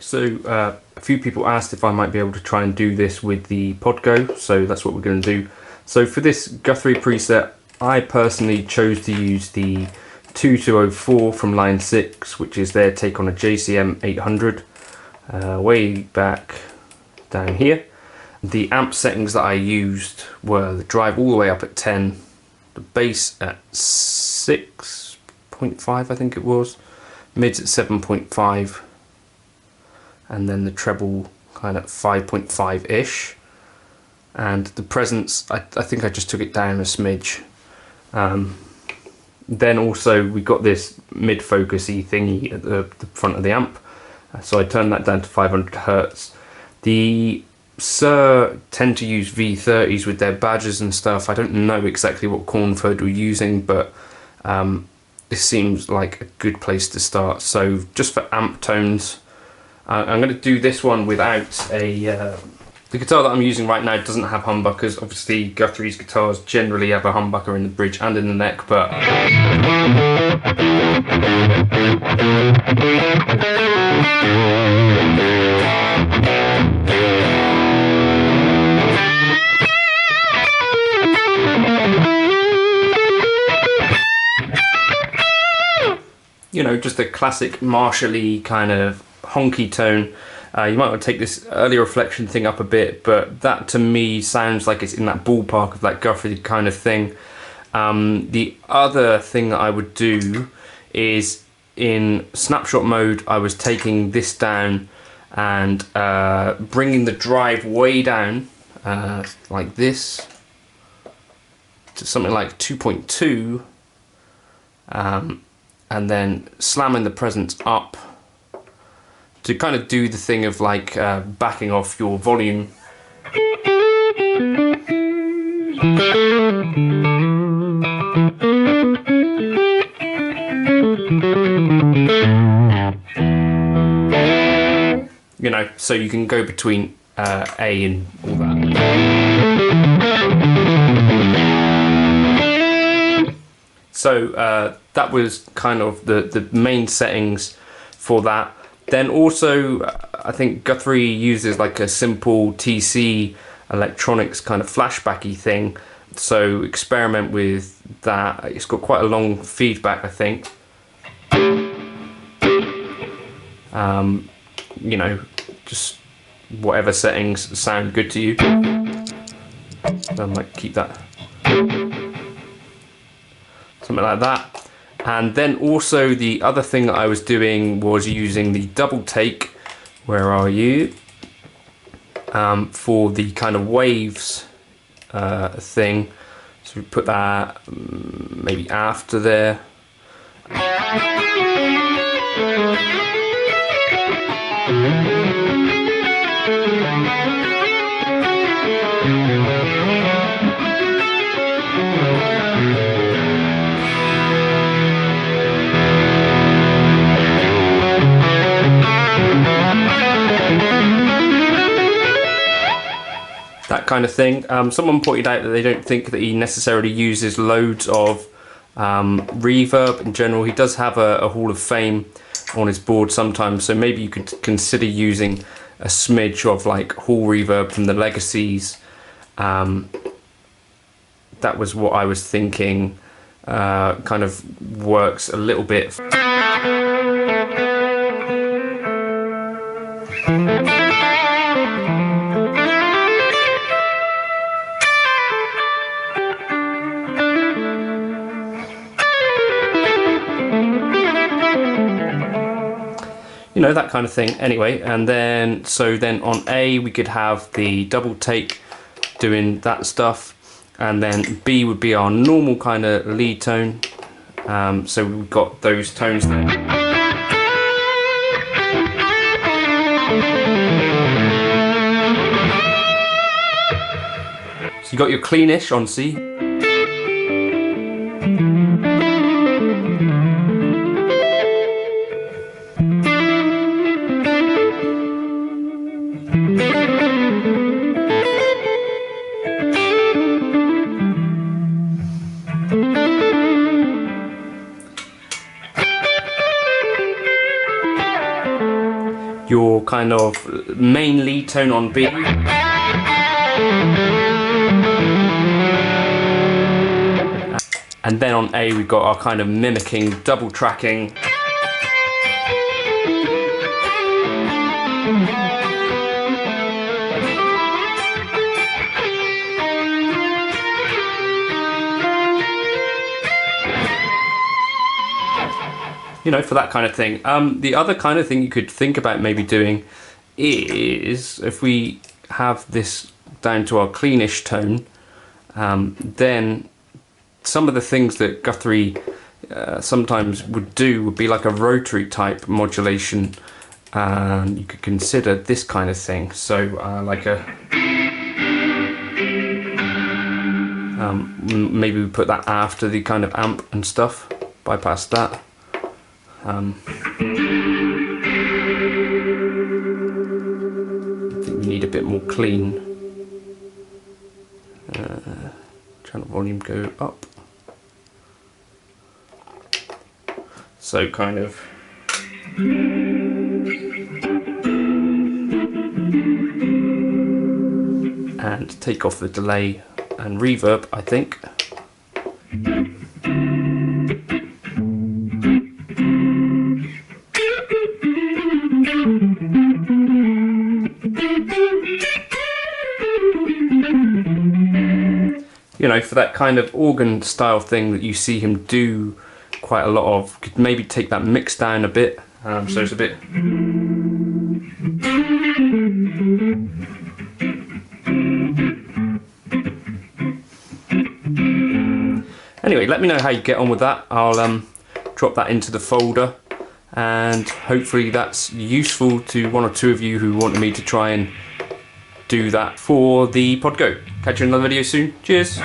So a few people asked if I might be able to try and do this with the Podgo, so that's what we're going to do. So for this Guthrie preset, I personally chose to use the 2204 from line 6, which is their take on a JCM 800, way back down here. The amp settings that I used were the drive all the way up at 10, the bass at 6.5 I think it was, mids at 7.5, and then the treble kind of 5.5-ish, and the presence I think I just took it down a smidge. Then also we got this mid-focusy thingy at the front of the amp, so I turned that down to 500 Hz. The Sir tend to use V30s with their badges and stuff. I don't know exactly what Cornford were using, but this seems like a good place to start. So just for amp tones, I'm going to do this one without a... the guitar that I'm using right now doesn't have humbuckers. Obviously Guthrie's guitars generally have a humbucker in the bridge and in the neck, but... you know, just a classic Marshall-y kind of honky tone. You might want to take this early reflection thing up a bit, but that to me sounds like it's in that ballpark of that Guthrie kind of thing. The other thing that I would do is in snapshot mode, I was taking this down and bringing the drive way down, like this, to something like 2.2. And then slamming the presence up to kind of do the thing of like backing off your volume. You know, so you can go between A and all that. So that was kind of the main settings for that. Then also, I think Guthrie uses like a simple TC electronics kind of flashbacky thing. So experiment with that. It's got quite a long feedback, I think. You know, just whatever settings sound good to you. So I might keep that. Something like that. And then also the other thing that I was doing was using the double take, where are you, for the kind of waves thing. So we put that maybe after there. That kind of thing. Someone pointed out that they don't think that he necessarily uses loads of reverb in general. He does have a Hall of Fame on his board sometimes, so maybe you could consider using a smidge of like hall reverb from the Legacies. That was what I was thinking. Kind of works a little bit. You know, that kind of thing. Anyway, and then so then on A we could have the double take doing that stuff, and then B would be our normal kind of lead tone. So we've got those tones there. So you got your cleanish on C. your kind of main lead tone on B. And then on A we've got our kind of mimicking, double tracking. You know, for that kind of thing. The other kind of thing you could think about maybe doing is, if we have this down to our cleanish tone, then some of the things that Guthrie sometimes would do would be like a rotary type modulation. You could consider this kind of thing. So like a maybe we put that after the kind of amp and stuff, bypass that. I think we need a bit more clean. Channel volume go up. So kind of. And take off the delay and reverb, I think. You know, for that kind of organ style thing that you see him do quite a lot of, could maybe take that mix down a bit, so it's a bit. Anyway, let me know how you get on with that. I'll drop that into the folder, and hopefully that's useful to one or two of you who wanted me to try and do that for the Podgo. Catch you in another video soon. Cheers.